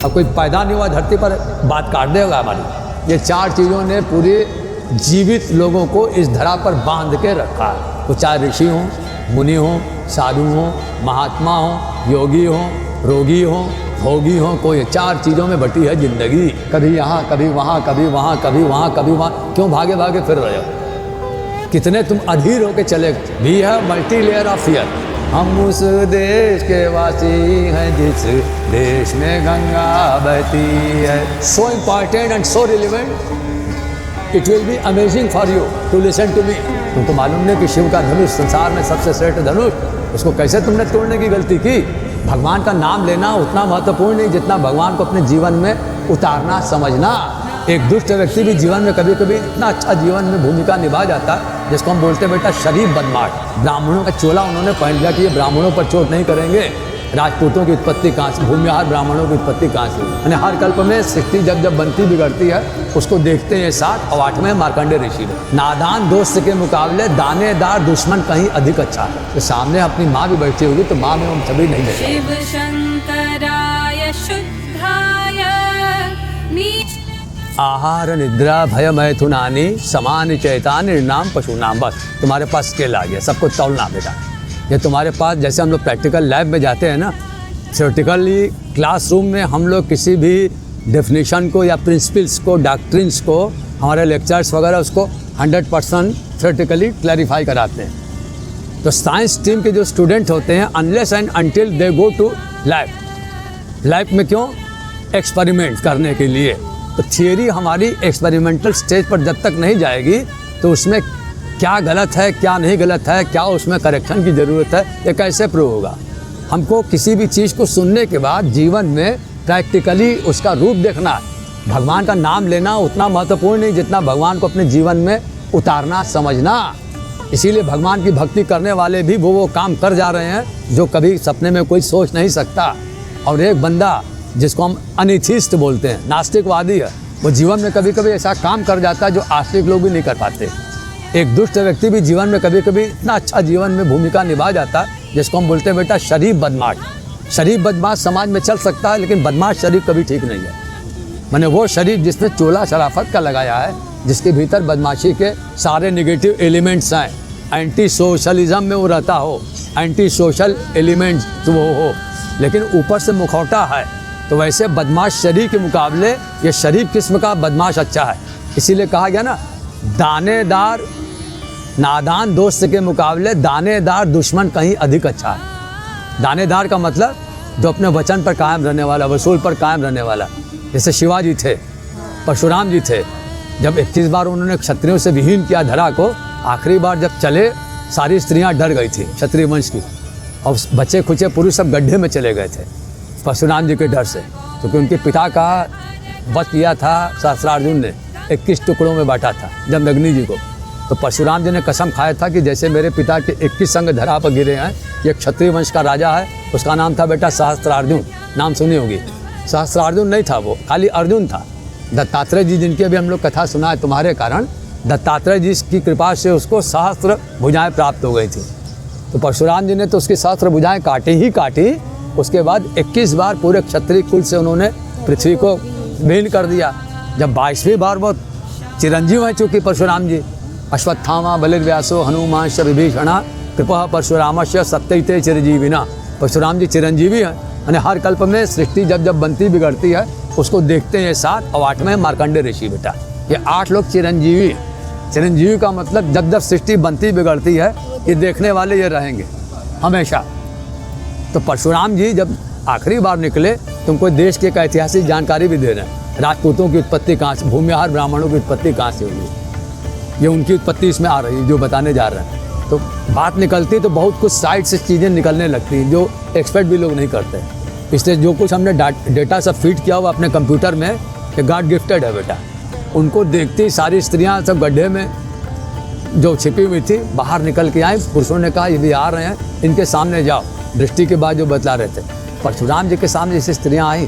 अब कोई पैदा नहीं हुआ धरती पर बात काट देगा हमारी। ये चार चीज़ों ने पूरे जीवित लोगों को इस धरा पर बांध के रखा है। वो चाहे ऋषि हों, मुनि हों, साधु हों, महात्मा हों, योगी हों, रोगी हों, भोगी हों, कोई चार चीज़ों में बटी है जिंदगी। कभी यहाँ, कभी वहाँ, कभी वहाँ, कभी वहाँ, कभी वहाँ। क्यों भागे भागे फिर रहे हो? कितने तुम अधीर होके चले। We have multi layer of fear. हम उस देश के वासी हैं जिस देश में गंगा बहती है। So important and so relevant, it will be amazing for you to listen to me. तुमको मालूम नहीं कि शिव का धनुष संसार में सबसे श्रेष्ठ धनुष, उसको कैसे तुमने तोड़ने की गलती की? भगवान का नाम लेना उतना महत्वपूर्ण नहीं जितना भगवान को अपने जीवन में उतारना, समझना। एक दुष्ट व्यक्ति भी जीवन में कभी कभी इतना अच्छा जीवन में भूमिका निभा जाता है जिसको हम बोलते हैं बेटा शरीफ बदमाश। ब्राह्मणों का चोला उन्होंने पहन लिया कि ये ब्राह्मणों पर चोट नहीं करेंगे। राजपूतों की उत्पत्ति कहाँ से, भूमिहार ब्राह्मणों की उत्पत्ति कहाँ से? यानी हर कल्प में सृष्टि जब बनती बिगड़ती है उसको देखते हैं 7 और 8वें मार्कंडेय ऋषि में। नादान दोस्त के मुकाबले दानेदार दुश्मन कहीं अधिक अच्छा है। तो सामने अपनी माँ भी बैठी होगी तो माँ में हम सभी नहीं बैठे। शिव शंकराय शुद्धाय आहार निद्रा भय मैथुनानि समान चैतानि नाम पशुनाम। बस तुम्हारे पास स्केल आ गया, सबको तौलना बेटा। ये तुम्हारे पास जैसे हम लोग प्रैक्टिकल लैब में जाते हैं ना, थ्योरेटिकली क्लासरूम में हम लोग किसी भी डेफिनेशन को या प्रिंसिपल्स को, डॉक्ट्रिन्स को, हमारे लेक्चर्स वगैरह उसको 100% थ्योरेटिकली क्लैरिफाई कराते हैं। तो साइंस स्ट्रीम के जो स्टूडेंट होते हैं unless and until they go to lab में क्यों? एक्सपेरिमेंट करने के लिए। तो थियरी हमारी एक्सपेरिमेंटल स्टेज पर जब तक नहीं जाएगी तो उसमें क्या गलत है, क्या नहीं गलत है, क्या उसमें करेक्शन की ज़रूरत है, ये कैसे प्रूव होगा? हमको किसी भी चीज़ को सुनने के बाद जीवन में प्रैक्टिकली उसका रूप देखना है। भगवान का नाम लेना उतना महत्वपूर्ण नहीं जितना भगवान को अपने जीवन में उतारना, समझना। इसीलिए भगवान की भक्ति करने वाले भी वो काम कर जा रहे हैं जो कभी सपने में कोई सोच नहीं सकता। और एक बंदा जिसको हम अनिथिस्ट बोलते हैं, नास्तिकवादी है, वो जीवन में कभी कभी ऐसा काम कर जाता है जो आस्तिक लोग भी नहीं कर पाते। एक दुष्ट व्यक्ति भी जीवन में कभी कभी इतना अच्छा जीवन में भूमिका निभा जाता है जिसको हम बोलते हैं बेटा शरीफ बदमाश। शरीफ बदमाश समाज में चल सकता है लेकिन बदमाश शरीफ कभी ठीक नहीं है। मैंने वो शरीफ जिसने चोला शराफत का लगाया है, जिसके भीतर बदमाशी के सारे नेगेटिव एलिमेंट्स हैं, एंटी सोशलिज्म में वो रहता हो, एंटी सोशल एलिमेंट्स तो वो हो, लेकिन ऊपर से मुखौटा है। तो वैसे बदमाश शरीफ के मुकाबले ये शरीफ किस्म का बदमाश अच्छा है। इसीलिए कहा गया ना, दानेदार नादान दोस्त के मुकाबले दानेदार दुश्मन कहीं अधिक अच्छा है। दानेदार का मतलब जो अपने वचन पर कायम रहने वाला, वसूल पर कायम रहने वाला। जैसे शिवाजी थे, परशुराम जी थे, जब 21 बार उन्होंने क्षत्रियों से विहीन किया धरा को, आखिरी बार जब चले सारी स्त्रियां डर गई थी क्षत्रिय वंश की, और बच्चे खुचे पुरुष सब गड्ढे में चले गए थे परशुराम जी के डर से, क्योंकि उनके पिता का वध किया था सहस्त्रार्जुन ने, 21 टुकड़ों में बांटा था जमदग्नि जी को। तो परशुराम जी ने कसम खाया था कि जैसे मेरे पिता के 21 अंग धरा पर गिरे हैं, ये क्षत्रिय वंश का राजा है, उसका नाम था बेटा सहस्त्रार्जुन। नाम सुनी होगी। सहस्त्रार्जुन नहीं था वो, खाली अर्जुन था। दत्तात्रेय जी जिनकी अभी हम लोग कथा सुना है तुम्हारे कारण, दत्तात्रेय जी की कृपा से उसको सहस्त्र भुजाएँ प्राप्त हो गई थी। तो परशुराम जी ने तो उसकी सहस्त्र भुजाएँ काटी ही काटी। उसके बाद 21 बार पूरे क्षत्रिय कुल से उन्होंने पृथ्वी को विहीन कर दिया। जब 22वीं बार वो चिरंजीव हैं चूँकि परशुराम जी, अश्वत्थामा बलिर्व्यासो हनुमांश विभीषणा कृपा परशुरामस्य सत्यते चिरंजीविना। परशुराम जी चिरंजीवी हैं। यानी हर कल्प में सृष्टि जब बनती बिगड़ती है उसको देखते हैं 7 और 8वें मार्कंडेय ऋषि बेटा। ये 8 लोग चिरंजीवी हैं। चिरंजीवी का मतलब जब सृष्टि बनती बिगड़ती है ये देखने वाले ये रहेंगे हमेशा। तो परशुराम जी जब आखिरी बार निकले तुमको देश की एक ऐतिहासिक जानकारी भी दे रहे हैं। राजपूतों की उत्पत्ति कहाँ से, भूमिहार ब्राह्मणों की उत्पत्ति कहाँ से हुई, ये उनकी उत्पत्ति इसमें आ रही है जो बताने जा रहे हैं। तो बात निकलती तो बहुत कुछ साइड से चीज़ें निकलने लगती हैं जो एक्सपर्ट भी लोग नहीं करते। इसलिए जो कुछ हमने डेटा सब फीड किया हुआ अपने कंप्यूटर में, ये गॉड गिफ्टेड है बेटा। उनको देखती सारी स्त्रियाँ सब गड्ढे में जो छिपी हुई थी बाहर निकल के आई। पुरुषों ने कहा ये भी आ रहे हैं, इनके सामने जाओ। दृष्टि के बाद जो बतला रहे थे, परशुराम जी के सामने जैसे स्त्रियां आई,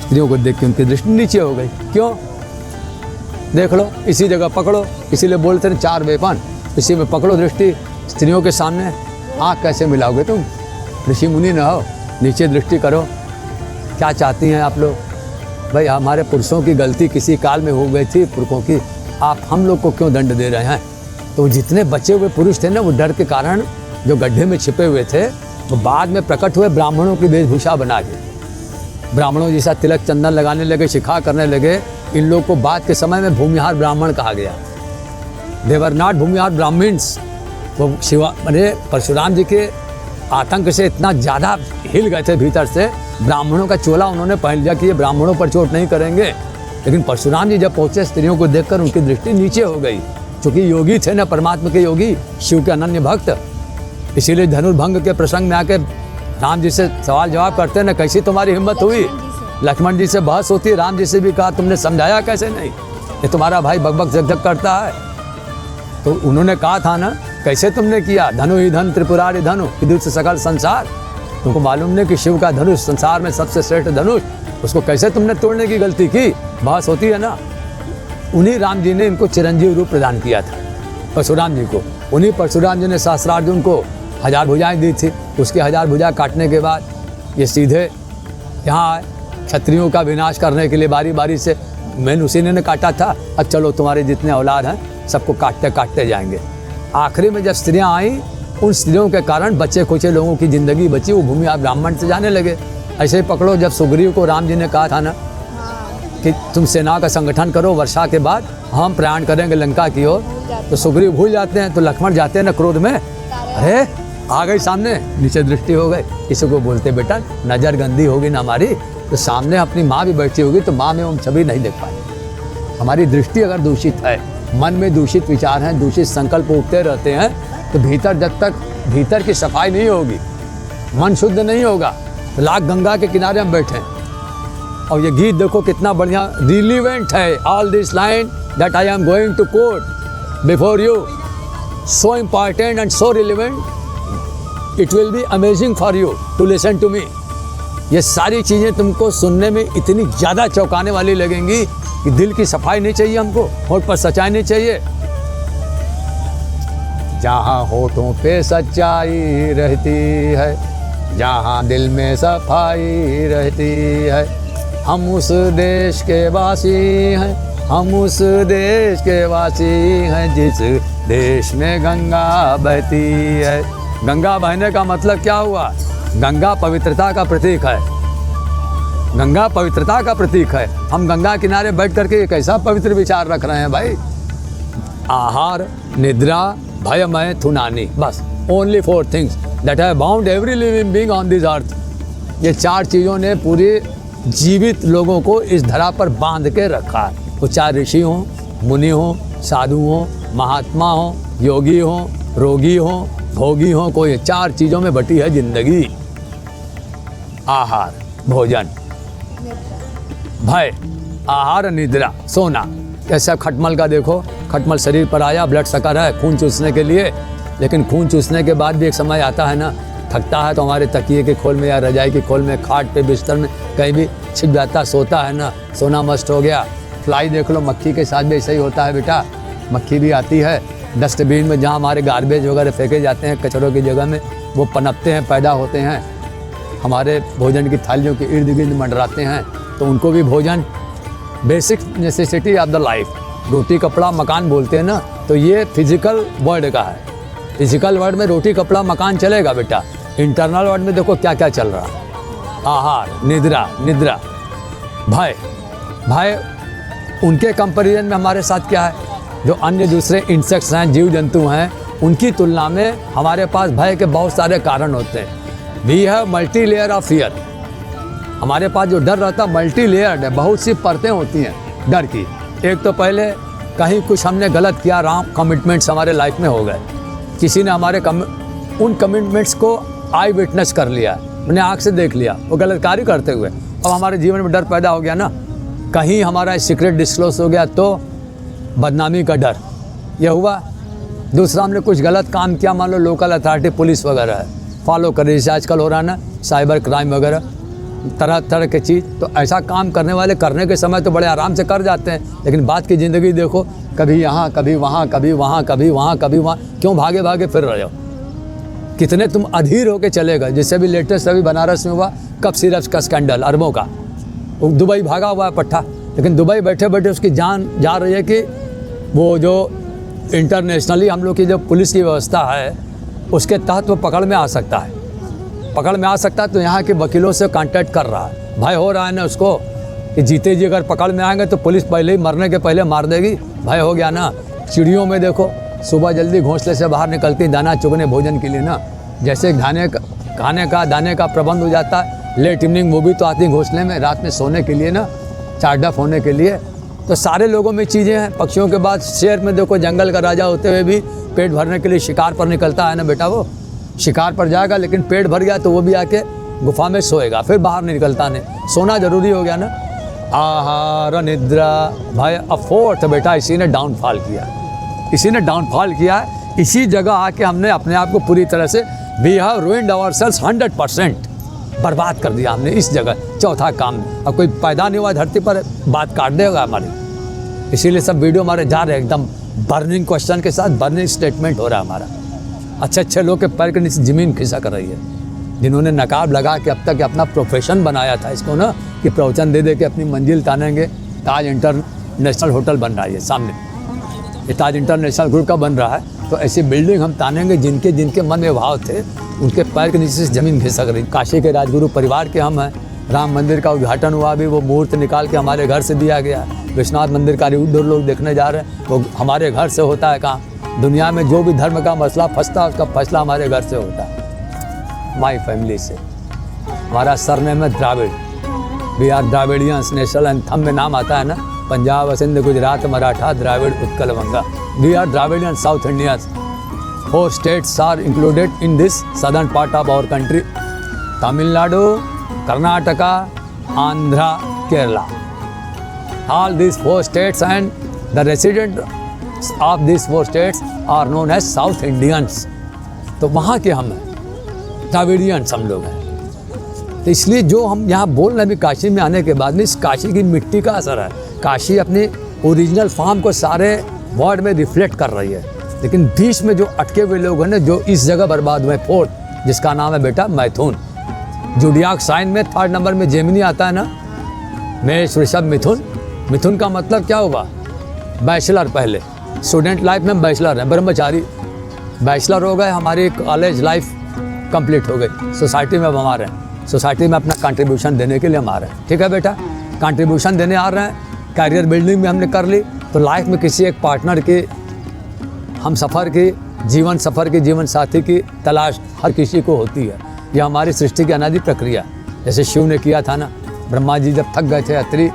स्त्रियों को देख के उनकी दृष्टि नीचे हो गई। क्यों? देख लो, इसी जगह पकड़ो। इसीलिए बोलते हैं 4 वेपन, इसी में पकड़ो दृष्टि। स्त्रियों के सामने आँख कैसे मिलाओगे तुम? ऋषि मुनि न हो, नीचे दृष्टि करो। क्या चाहती हैं आप लोग? भाई हमारे पुरुषों की गलती किसी काल में हो गई थी पुरखों की, आप हम लोग को क्यों दंड दे रहे हैं। तो जितने बचे हुए पुरुष थे ना, वो डर के कारण जो गड्ढे में छिपे हुए थे, वो बाद में प्रकट हुए ब्राह्मणों की वेशभूषा बना के, ब्राह्मणों जैसा तिलक चंदन लगाने लगे, शिखा करने लगे। इन लोग को बाद के समय में भूमिहार ब्राह्मण कहा गया। देवर नॉट भूमिहार ब्राह्मण्स। वो शिवा अरे परशुराम जी के आतंक से इतना ज़्यादा हिल गए थे भीतर से, ब्राह्मणों का चोला उन्होंने पहन लिया कि ये ब्राह्मणों पर चोट नहीं करेंगे। लेकिन परशुराम जी जब पहुँचे, स्त्रियों को देखकर उनकी दृष्टि नीचे हो गई, क्योंकि योगी थे ना, परमात्मा के योगी, शिव के अनन्य भक्त। इसीलिए धनुर्भंग के प्रसंग में आके राम जी से सवाल जवाब करते हैं ना, कैसी तुम्हारी हिम्मत हुई। लक्ष्मण जी से बहस होती है, राम जी से भी कहा तुमने समझाया कैसे नहीं, ये तुम्हारा भाई बकबक झकझक करता है। तो उन्होंने कहा था ना, कैसे तुमने किया, धनु ही धन त्रिपुरारी धनु विद्युत से सकल संसार। तुमको मालूम नहीं कि शिव का धनुष संसार में सबसे श्रेष्ठ धनुष, उसको कैसे तुमने तोड़ने की गलती की, बहस होती है ना। उन्हीं राम जी ने इनको चिरंजीव रूप प्रदान किया था, परशुराम जी को। उन्हीं परशुराम जी ने सहस्रार्जुन को 1000 भुजाएं दी थी। उसकी 1000 भुजा काटने के बाद ये सीधे यहाँ आए, क्षत्रियों का विनाश करने के लिए बारी बारी से। मैंने उसी ने काटा था, अब चलो तुम्हारे जितने औलाद हैं सबको काटते काटते जाएंगे। आखिरी में जब स्त्रियां आई, उन स्त्रियों के कारण बच्चे खुचे लोगों की ज़िंदगी बची, वो भूमिहार ब्राह्मण से जाने लगे। ऐसे ही पकड़ो, जब सुग्रीव को राम जी ने कहा था ना कि तुम सेना का संगठन करो, वर्षा के बाद हम प्रयाण करेंगे लंका की ओर, तो सुग्रीव भूल जाते हैं। तो लक्ष्मण जाते हैं ना क्रोध में, अरे आ गई सामने, नीचे दृष्टि हो गई। किसी को बोलते बेटा नज़र गंदी होगी ना हमारी, तो सामने अपनी माँ भी बैठी होगी, तो माँ में हम छवि नहीं देख पाए। हमारी दृष्टि अगर दूषित है, मन में दूषित विचार हैं, दूषित संकल्प उठते रहते हैं, तो भीतर जब तक भीतर की सफाई नहीं होगी, मन शुद्ध नहीं होगा। तो लाख गंगा के किनारे हम बैठे हैं। और ये गीत देखो कितना बढ़िया रिलीवेंट है। All this line that I am going to quote before you, so important and so relevant, it will be amazing for you to listen to me. ये सारी चीज़ें तुमको सुनने में इतनी ज़्यादा चौंकाने वाली लगेंगी कि दिल की सफाई नहीं चाहिए हमको, होठ पर सच्चाई नहीं चाहिए। जहाँ होठों पे सच्चाई रहती है, जहाँ दिल में सफाई रहती है, हम उस देश के वासी हैं, हम उस देश के वासी हैं जिस देश में गंगा बहती है। गंगा बहने का मतलब क्या हुआ? गंगा पवित्रता का प्रतीक है, गंगा पवित्रता का प्रतीक है। हम गंगा किनारे बैठ करके कैसा पवित्र विचार रख रहे हैं भाई। आहार, निद्रा, भयमय, थुनानी, बस only 4 things that have bound every living being on this earth. ये 4 चीज़ों ने पूरे जीवित लोगों को इस धरा पर बांध के रखा है। वो चाहे ऋषि हों, मुनि हों, साधु हों, महात्मा हों, योगी हों, रोगी हों, भोगी हों, कोई 4 चीज़ों में बटी है जिंदगी। आहार, भोजन, भय, आहार, निद्रा, सोना। ऐसा खटमल का देखो, खटमल शरीर पर आया, ब्लड शकर है खून चूसने के लिए, लेकिन खून चूसने के बाद भी एक समय आता है ना, थकता है तो हमारे तकिए के खोल में या रजाई के खोल में, खाट पे, बिस्तर में कहीं भी छिप जाता, सोता है ना, सोना मस्ट हो गया। फ्लाई देख लो, मक्खी के साथ भी ऐसा ही होता है बेटा। मक्खी भी आती है डस्टबिन में, जहाँ हमारे गार्बेज वगैरह फेंके जाते हैं कचरों की जगह में, वो पनपते हैं, पैदा होते हैं, हमारे भोजन की थालियों के इर्द गिर्द मंडराते हैं। तो उनको भी भोजन basic necessity of the life, रोटी कपड़ा मकान बोलते हैं ना, तो ये फिजिकल वर्ड का है। फिजिकल वर्ड में रोटी कपड़ा मकान चलेगा बेटा, इंटरनल वर्ड में देखो क्या क्या चल रहा है। आहार, निद्रा, निद्रा, भय, भय उनके कंपैरिजन में हमारे साथ क्या है? जो अन्य दूसरे इंसेक्ट्स हैं, जीव जंतु हैं, उनकी तुलना में हमारे पास भय के बहुत सारे कारण होते हैं। We have multi layer of fear. हमारे पास जो डर रहता है मल्टी लेयर्ड है, बहुत सी परतें होती हैं डर की। एक तो पहले कहीं कुछ हमने गलत किया, रॉन्ग कमिटमेंट्स हमारे लाइफ में हो गए, किसी ने हमारे उन कमिटमेंट्स को आई विटनेस कर लिया, मैंने आँख से देख लिया वो गलत कार्य करते हुए, अब हमारे जीवन में डर पैदा हो गया ना। कहीं हमारा सीक्रेट डिस्क्लोज हो गया तो बदनामी का डर, यह हुआ। दूसरा, हमने कुछ गलत काम किया, मान लो लोकल अथॉरिटी पुलिस वगैरह है फॉलो कर रही है, आजकल हो रहा है ना साइबर क्राइम वगैरह, तरह तरह की चीज़। तो ऐसा काम करने वाले करने के समय तो बड़े आराम से कर जाते हैं, लेकिन बाद की ज़िंदगी देखो, कभी यहाँ कभी वहाँ, कभी वहाँ कभी वहाँ कभी वहाँ, क्यों भागे भागे फिर रहे हो? कितने तुम अधीर होके चले गए। जैसे भी लेटेस्ट अभी बनारस में हुआ कप सिरप का स्कैंडल, अरबों का, वो दुबई भागा हुआ है पट्ठा, लेकिन दुबई बैठे बैठे उसकी जान जा रही है कि वो जो इंटरनेशनली हम लोग की जो पुलिस की व्यवस्था है उसके तहत वो पकड़ में आ सकता है, पकड़ में आ सकता है। तो यहाँ के वकीलों से कांटेक्ट कर रहा है, भय हो रहा है ना उसको कि जीते जी अगर पकड़ में आएंगे तो पुलिस पहले ही मरने के पहले मार देगी, भय हो गया ना। चिड़ियों में देखो सुबह जल्दी घोंसले से बाहर निकलती दाना चुगने भोजन के लिए ना, जैसे खाने का दाने का प्रबंध हो जाता है, लेट इवनिंग वो भी तो आती घोंसले में रात में सोने के लिए ना, चार्डअप होने के लिए। तो सारे लोगों में चीज़ें हैं। पक्षियों के बाद शेर में देखो जंगल का राजा होते हुए भी पेट भरने के लिए शिकार पर निकलता है ना बेटा, वो शिकार पर जाएगा लेकिन पेट भर गया तो वो भी आके गुफा में सोएगा, फिर बाहर नहीं निकलता नहीं, सोना जरूरी हो गया ना। आहार निद्रा भय अफोर्थ बेटा इसी ने डाउनफॉल किया, इसी ने डाउनफॉल किया है। इसी जगह आके हमने अपने आप को पूरी तरह से वी हैव रूइंड आवरसेल्व्स 100%, बर्बाद कर दिया हमने इस जगह। चौथा काम, अब कोई पैदा नहीं हुआ धरती पर बात काट देगा हमारी, इसीलिए सब वीडियो हमारे जा रहे हैं एकदम बर्निंग क्वेश्चन के साथ, बर्निंग स्टेटमेंट हो रहा है हमारा। अच्छे अच्छे लोग के पैर के नीचे ज़मीन खिसक रही है, जिन्होंने नकाब लगा के अब तक अपना प्रोफेशन बनाया था इसको ना, कि प्रवचन दे दे के अपनी मंजिल तानेंगे। ताज इंटरनेशनल होटल बन रहा है ये सामने, ये ताज इंटरनेशनल ग्रुप का बन रहा है। तो ऐसी बिल्डिंग हम तानेंगे जिनके जिनके मन में भाव थे उनके पैर के नीचे से ज़मीन खिसक रही। काशी के राजगुरु परिवार के हम हैं, राम मंदिर का उद्घाटन हुआ भी, वो मुहूर्त निकाल के हमारे घर से दिया गया। विश्वनाथ मंदिर का उधर लोग देखने जा रहे हैं, वो हमारे घर से होता है। कहाँ दुनिया में जो भी धर्म का मसला फंसता है उसका फैसला हमारे घर से होता है, माई फैमिली से। हमारा सरनेम है Dravid, we are Dravidians. National anthem में नाम आता है ना, Punjab Sindh Gujarat Maratha Dravid Utkal Banga, we are Dravidians south Indians. 4 states are included in this southern part of our country: Tamil Nadu, Karnataka, Andhra, Kerala. All these 4 states and the residents of these 4 states are known as South Indians. तो वहाँ के हम हैं, द्राविडियंस हम लोग हैं। तो इसलिए जो हम यहाँ बोल रहे हैं भी काशी में आने के बाद में, इस काशी की मिट्टी का असर है। काशी अपने ओरिजिनल फॉर्म को सारे वर्ड में रिफ्लेक्ट कर रही है, लेकिन बीच में जो अटके हुए लोग हैं ना, जो इस जगह बर्बाद हुए, फोर्थ जिसका नाम है बेटा मैथुन। जोडियाक साइन में 3rd नंबर में जेमिनी आता है ना, मेष वृषभ मिथुन। मिथुन का मतलब क्या होगा? बैचलर। पहले स्टूडेंट लाइफ में बैचलर है, ब्रह्मचारी बैचलर हो गए, हमारी कॉलेज लाइफ कंप्लीट हो गई, सोसाइटी में अब हम आ रहे हैं, सोसाइटी में अपना कंट्रीब्यूशन देने के लिए हम आ रहे हैं। ठीक है बेटा, कंट्रीब्यूशन देने आ रहे हैं, कैरियर बिल्डिंग भी हमने कर ली। तो लाइफ में किसी एक पार्टनर की, हम सफ़र की, जीवन सफ़र की, जीवन साथी की तलाश हर किसी को होती है। यह हमारी सृष्टि की अनादि प्रक्रिया। जैसे शिव ने किया था ना, ब्रह्मा जी जब थक गए थे, अत्रि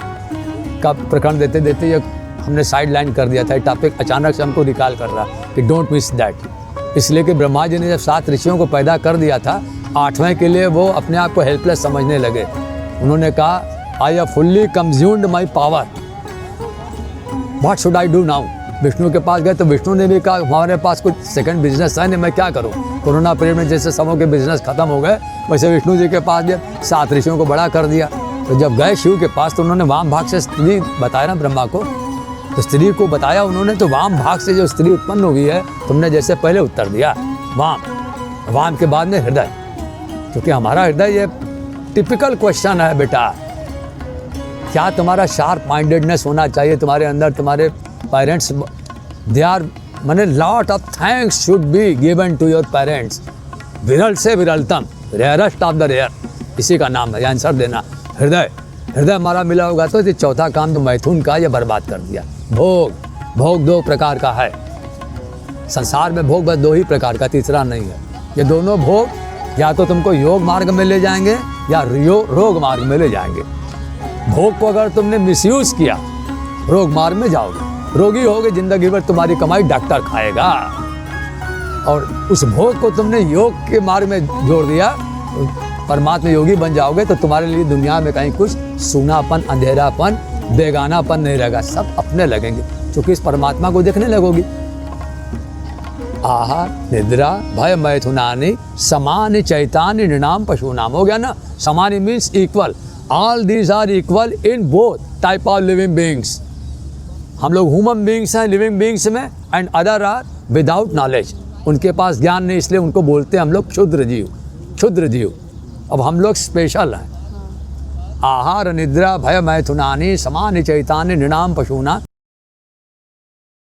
का प्रकरण देते देते ये हमने साइड लाइन कर दिया था। ये टॉपिक अचानक से हमको रिकॉल कर रहा कि डोंट मिस दैट। इसलिए कि ब्रह्मा जी ने जब 7 ऋषियों को पैदा कर दिया था, 8वें के लिए वो अपने आप को हेल्पलेस समझने लगे। उन्होंने कहा I have fully consumed my power, what should I do now. Vishnu के पास गए तो विष्णु ने भी कहा हमारे पास कुछ सेकंड बिजनेस है नहीं, मैं क्या करूं। कोरोना पीरियड में जैसे सबों के बिजनेस खत्म हो गए, वैसे विष्णु जी के पास जब 7 ऋषियों को बड़ा कर दिया। तो जब गए शिव के पास तो उन्होंने वाम भाग से स्त्री बताया ना ब्रह्मा को, तो स्त्री को बताया उन्होंने, तो वाम भाग से जो स्त्री उत्पन्न हुई है, तुमने जैसे पहले उत्तर दिया वाम, वाम के बाद में हृदय, क्योंकि हमारा हृदय ये टिपिकल क्वेश्चन है बेटा, क्या तुम्हारा शार्प माइंडेडनेस होना चाहिए तुम्हारे अंदर। तुम्हारे parents they are many lot of thanks should be given to your parents, विरल से विरलतम, रेयरेस्ट ऑफ द रेयर, इसी का नाम है आंसर देना। हृदय, हृदय हमारा मिला होगा तो ये चौथा काम तो मैथुन का ये बर्बाद कर दिया। भोग, भोग 2 प्रकार का है संसार में, भोग बस 2 ही प्रकार का, तीसरा नहीं है। ये दोनों भोग या तो तुमको योग मार्ग में ले जाएंगे या रोग मार्ग में ले जाएंगे। भोग को अगर तुमने मिसयूज किया, रोग मार्ग में जाओगे, रोगी होगे, जिंदगी भर तुम्हारी कमाई डॉक्टर खाएगा। और उस भोग को तुमने योग के मार्ग में जोड़ दिया, परमात्मा योगी बन जाओगे, तो तुम्हारे लिए दुनिया में कहीं कुछ सूनापन, अंधेरापन, बेगानापन नहीं रहेगा, सब अपने लगेंगे, क्योंकि इस परमात्मा को देखने लगोगी। आहार निद्रा भय मैथुनानि समानि चैतानि नृणाम पशूनाम। हो गया ना, समानि means equal, all these are equal in both type of living beings. हम लोग ह्यूमन बींग्स हैं लिविंग बींग्स में, and other are without knowledge, उनके पास ज्ञान नहीं, इसलिए उनको बोलते हैं हम लोग क्षुद्र जीव, क्षुद्र जीव। अब हम लोग स्पेशल हैं, आहार निद्रा भय मैथुनानि समानि चैतानि नृणाम पशूनां